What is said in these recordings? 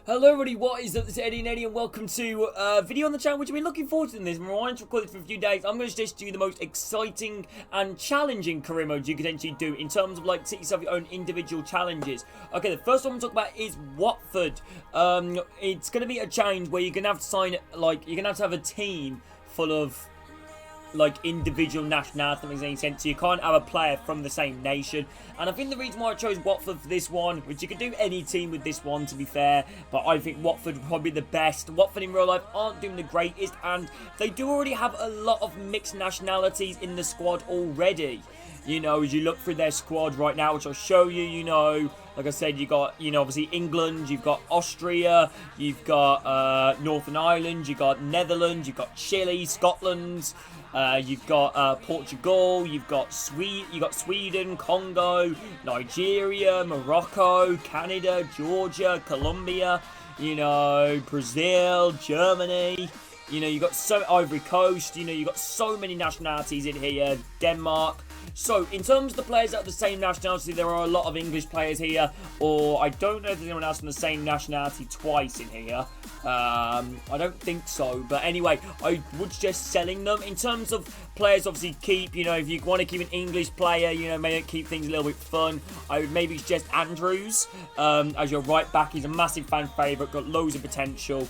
Hello everybody, what is up? This is Eddie and Eddie and welcome to a video on the channel which I've been looking forward to this. I'm wanting to record this for a few days. I'm going to just do the most exciting and challenging career modes you could potentially do in terms of like set yourself your own individual challenges. Okay, the first one I'm talking about is Watford. It's going to be a challenge where you're going to have to sign, like, you're going to have a team full of like individual nationalities. That makes any sense. So you can't have a player from the same nation. And I think the reason why I chose Watford for this one, which you could do any team with this one to be fair, but I think Watford would probably be the best. Watford in real life aren't doing the greatest, and they do already have a lot of mixed nationalities in the squad already. You know, as you look through their squad right now, which I'll show you, you know, like I said, you got, you know, obviously England, you've got Austria, you've got Northern Ireland, you've got Netherlands, you've got Chile, Scotland, you've got Portugal, you've got Sweden, Congo, Nigeria, Morocco, Canada, Georgia, Colombia, you know, Brazil, Germany. You know, you got Ivory Coast, you know, you got so many nationalities in here, Denmark. So, in terms of the players that are the same nationality, there are a lot of English players here, or I don't know if there's anyone else from the same nationality twice in here. I don't think so, but anyway, I would suggest selling them. In terms of players, obviously keep, you know, if you want to keep an English player, you know, maybe keep things a little bit fun, I would maybe suggest Andrews as your right back. He's a massive fan favourite, got loads of potential.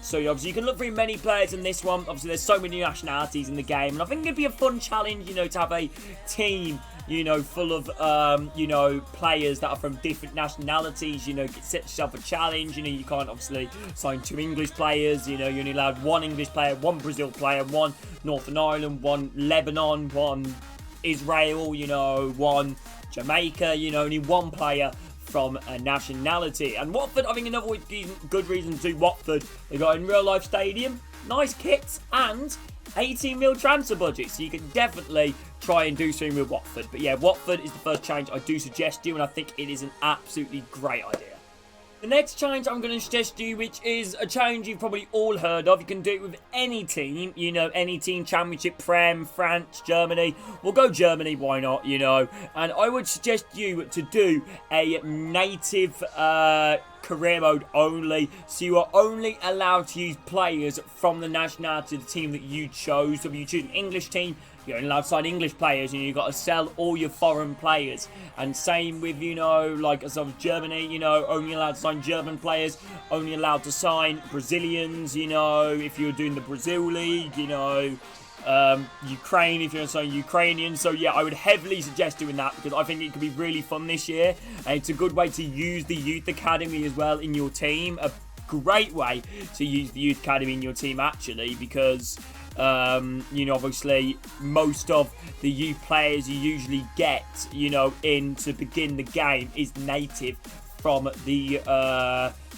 So obviously you can look through many players in this one. Obviously there's so many nationalities in the game, and I think it'd be a fun challenge, you know, to have a team, you know, full of you know, players that are from different nationalities. You know, set yourself a challenge. You know, you can't obviously sign 2 English players. You know, you're only allowed 1 English player, 1 Brazil player, 1 Northern Ireland, 1 Lebanon, 1 Israel, you know, 1 Jamaica, you know, only 1 player from a nationality. And Watford, I think another good reason to do Watford, they got in real life stadium, nice kits, and 18 mil transfer budget, so you can definitely try and do something with Watford. But yeah, Watford is the first challenge I do suggest you, and I think it is an absolutely great idea. The next challenge I'm going to suggest you, which is a challenge you've probably all heard of. You can do it with any team, you know, any team, Championship, Prem, France, Germany. We'll go Germany, why not, you know. And I would suggest you to do a native career mode only. So you are only allowed to use players from the nationality of the team that you chose. So if you choose an English team, you're only allowed to sign English players, and you've got to sell all your foreign players. And same with, you know, like as of Germany, you know, only allowed to sign German players, only allowed to sign Brazilians, you know, if you're doing the Brazil League, you know, Ukraine, if you're signing Ukrainians. So yeah, I would heavily suggest doing that, because I think it could be really fun this year, and it's a good way to use the youth academy as well in your team. A great way to use the youth academy in your team, actually, because you know, obviously most of the youth players you usually get, you know, in to begin the game is native from the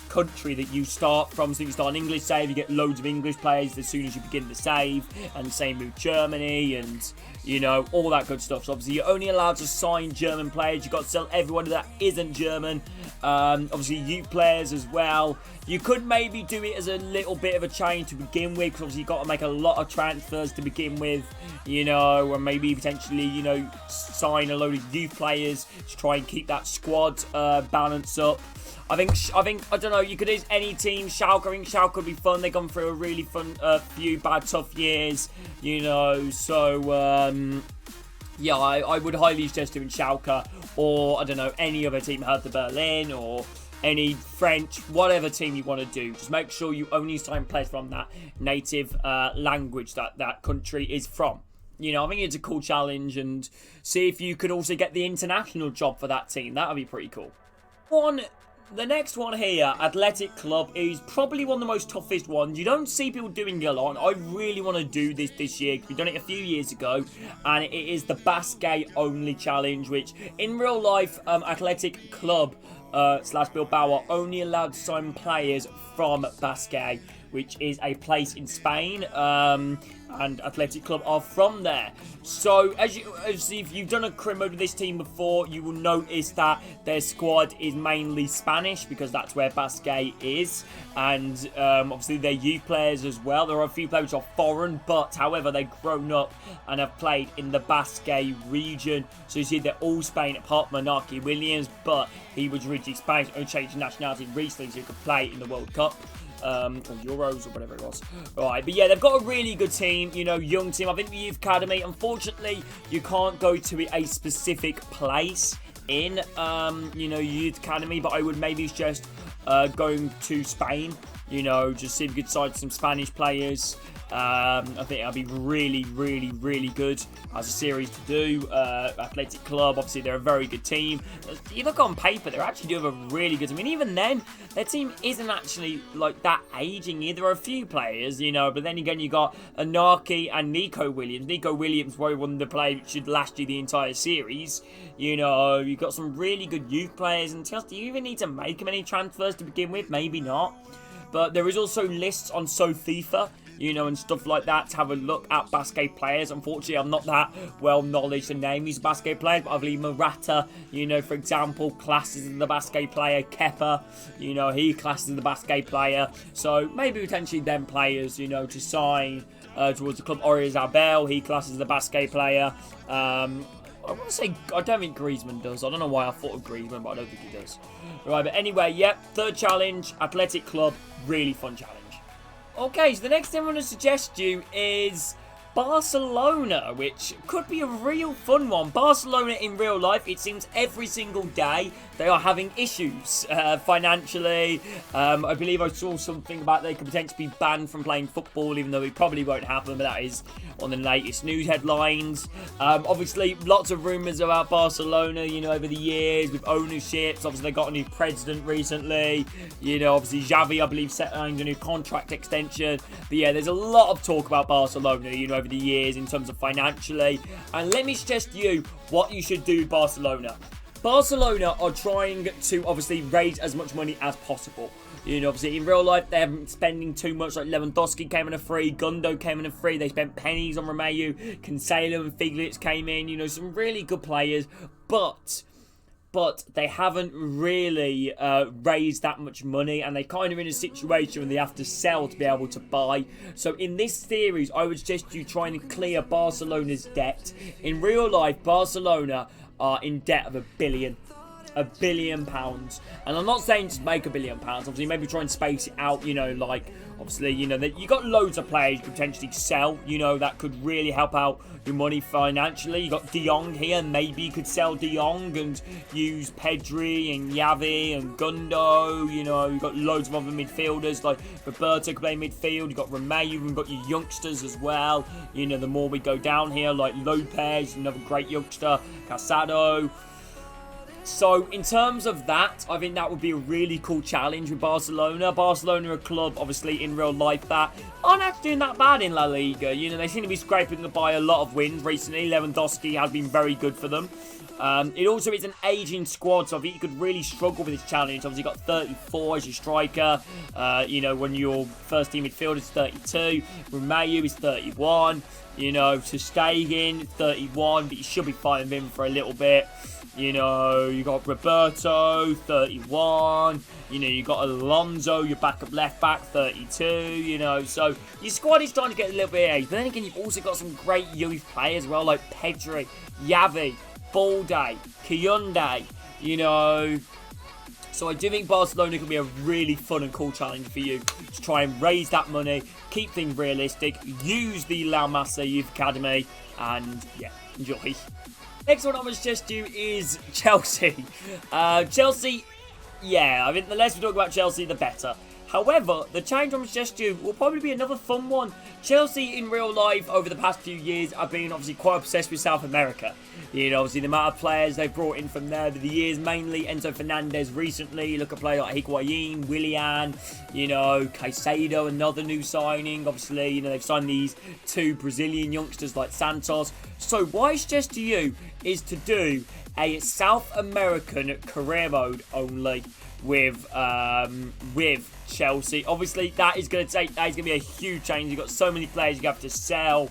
country that you start from. So if you start an English save, you get loads of English players as soon as you begin the save, and same with Germany, and you know, all that good stuff. So obviously you're only allowed to sign German players. You've got to sell everyone that isn't German. Obviously youth players as well. You could maybe do it as a little bit of a change to begin with, because obviously you've got to make a lot of transfers to begin with, you know, or maybe potentially, you know, sign a load of youth players to try and keep that squad balance up. I think, I don't know, you could use any team. Schalke, I think Schalke could be fun. They've gone through a really fun few bad, tough years, you know, so, yeah, I would highly suggest doing Schalke, or, I don't know, any other team, Hertha Berlin, or any French, whatever team you want to do. Just make sure you only sign players from that native language that that country is from. You know, I think it's a cool challenge, and see if you could also get the international job for that team. That would be pretty cool. The next one here, Athletic Club, is probably one of the most toughest ones. You don't see people doing it a lot. I really want to do this year, because we've done it a few years ago, and it is the Basque only challenge, which in real life, Athletic Club / Bilbao are only allowed to sign players from Basque, which is a place in Spain. And and Athletic Club are from there. So, as if you've done a career mode with this team before, you will notice that their squad is mainly Spanish, because that's where Basque is, and obviously they're youth players as well. There are a few players which are foreign, but however, they've grown up and have played in the Basque region. So you see they're all Spain, apart from Inaki Williams, but he was originally Spanish, only changed nationality recently so he could play in the World Cup. Or Euros or whatever it was. Right, but yeah, they've got a really good team, you know, young team. I think the youth academy, unfortunately, you can't go to a specific place in, you know, youth academy, but I would maybe suggest going to Spain, you know, just see if you could sign some Spanish players. I think that'd be really, really, really good as a series to do. Athletic Club, obviously, they're a very good team. You look on paper, they're actually doing a really good. I mean, even then, their team isn't actually like that aging either. There are a few players, you know, but then again, you got Anarchy and Nico Williams. Nico Williams probably one of the players which should last you the entire series. You know, you've got some really good youth players, and just, do you even need to make many transfers to begin with? Maybe not. But there is also lists on SoFIFA, you know, and stuff like that to have a look at Basque players. Unfortunately, I'm not that well knowledge to name these Basque players, but I believe Murata, you know, for example, classes as the Basque player. Kepa, you know, he classes as the Basque player. So maybe potentially them players, you know, to sign towards the club. Orizabel, he classes as the Basque player. I want to say, I don't think Griezmann does. I don't know why I thought of Griezmann, but I don't think he does. Right, but anyway, yep, third challenge, Athletic Club, really fun challenge. Okay, so the next thing I'm going to suggest to you is Barcelona, which could be a real fun one. Barcelona in real life, it seems every single day they are having issues financially. I believe I saw something about they could potentially be banned from playing football, even though it probably won't happen, but that is on the latest news headlines. Obviously, lots of rumours about Barcelona, you know, over the years with ownerships. Obviously, they got a new president recently. You know, obviously, Xavi, I believe, signed a new contract extension. But yeah, there's a lot of talk about Barcelona, you know, over the years in terms of financially. And let me suggest to you what you should do with Barcelona. Barcelona are trying to obviously raise as much money as possible. You know, obviously in real life they haven't been spending too much. Like Lewandowski came in a free, Gundo came in a free. They spent pennies on Romeu, Cancelo and Figlitz came in. You know, some really good players, but they haven't really raised that much money, and they're kind of in a situation where they have to sell to be able to buy. So in this series, I would suggest you trying to clear Barcelona's debt. In real life, Barcelona are in debt of £1 billion. £1 billion. And I'm not saying just make £1 billion. Obviously, maybe try and space it out, you know, like, obviously, you know, that you got loads of players you potentially sell, you know, that could really help out your money financially. You got De Jong here, maybe you could sell De Jong and use Pedri and Xavi and Gundo, you know, you got loads of other midfielders, like Roberto could play midfield, you got Romeu, you've got your youngsters as well, you know, the more we go down here, like Lopez, another great youngster, Casado. So, in terms of that, I think that would be a really cool challenge with Barcelona. Barcelona are a club, obviously, in real life that aren't actually doing that bad in La Liga. You know, they seem to be scraping by a lot of wins recently. Lewandowski has been very good for them. It also is an aging squad, so I think you could really struggle with this challenge. Obviously, you've got 34 as your striker. You know, when your first team midfielder is 32. Romeu is 31. You know, Ter Stegen, 31, but you should be fighting him for a little bit. You know, you got Roberto, 31. You know, you got Alonso, your backup left back, 32. You know, so your squad is starting to get a little bit age. But then again, you've also got some great youth players as well, like Pedri, Xavi, Balde, Kyunde. You know, so I do think Barcelona could be a really fun and cool challenge for you to try and raise that money, keep things realistic, use the La Masia Youth Academy, and yeah, enjoy. Next one I'm going to suggest to you is Chelsea. Chelsea, yeah, I think the less we talk about Chelsea, the better. However, the challenge I'm going to suggest to you will probably be another fun one. Chelsea in real life over the past few years have been obviously quite obsessed with South America. You know, obviously the amount of players they've brought in from there over the years, mainly Enzo Fernandez recently. Look at players like Higuain, Willian, you know, Caicedo, another new signing. Obviously, you know, they've signed these two Brazilian youngsters like Santos. So what I suggest to you is to do a South American career mode only. with Chelsea. Obviously, that is going to be a huge change. You've got so many players you have to sell,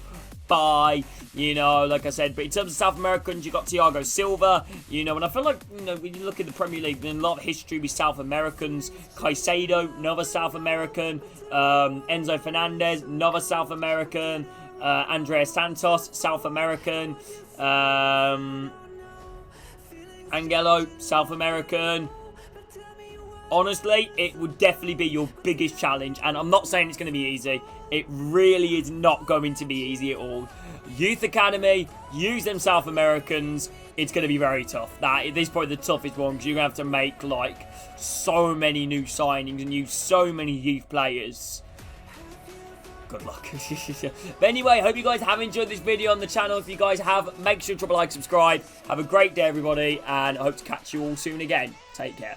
buy, you know, like I said. But in terms of South Americans, you've got Thiago Silva, you know, and I feel like, you know, when you look at the Premier League, there's a lot of history with South Americans. Caicedo, another South American. Enzo Fernandez, another South American. Andreas Santos, South American. Angelo, South American. Honestly, it would definitely be your biggest challenge, and I'm not saying it's going to be easy. It really is not going to be easy at all. Youth Academy, use them South Americans. It's going to be very tough. This is probably the toughest one, because you're going to have to make, like, so many new signings and use so many youth players. Good luck. But anyway, hope you guys have enjoyed this video on the channel. If you guys have, make sure to drop a like, subscribe. Have a great day, everybody, and I hope to catch you all soon again. Take care.